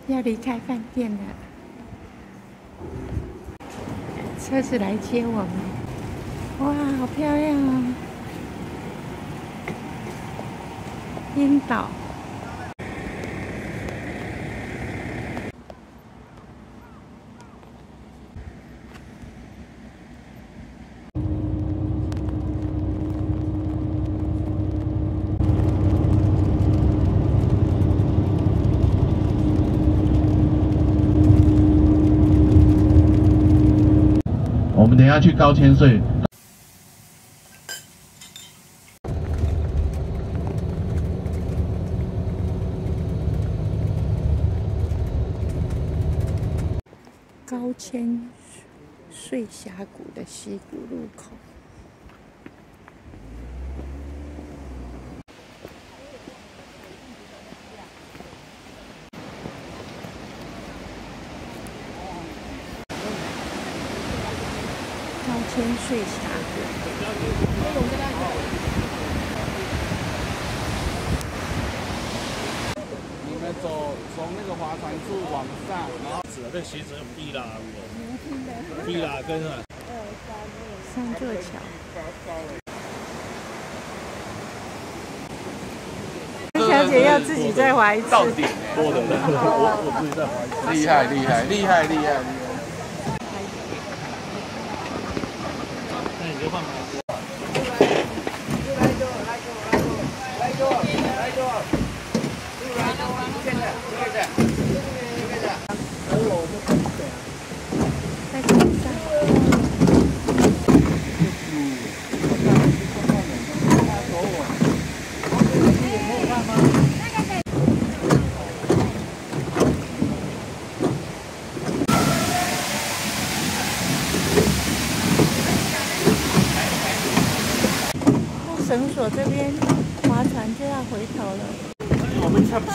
要离开饭店了，车子来接我们。哇，好漂亮哦！樱岛。我们等一下去高千穗。高千穗峡谷的溪谷路口。高千穗峡谷。你们走从那个划船处往上，然后指的这鞋子很低啦，低啦跟啊。三座桥。小姐要自己再划一次。到顶多的人，我自己再划一次。厉害厉害厉害厉害厉害！那你就换吧。在船上。绳索这边划船就要回头了。我们差不多。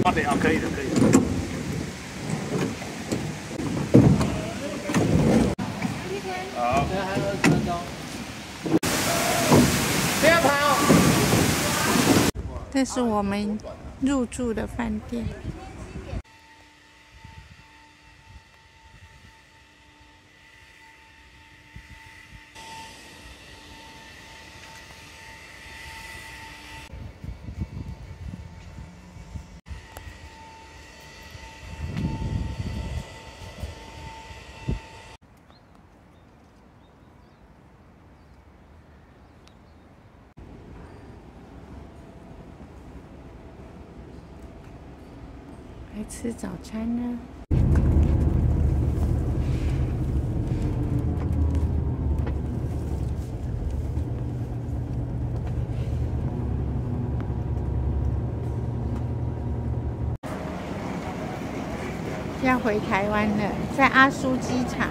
好的，可以的，可以的。好，现在还有20分钟。不要跑！这是我们入住的饭店。来吃早餐呢。要回台湾了，在阿苏机场。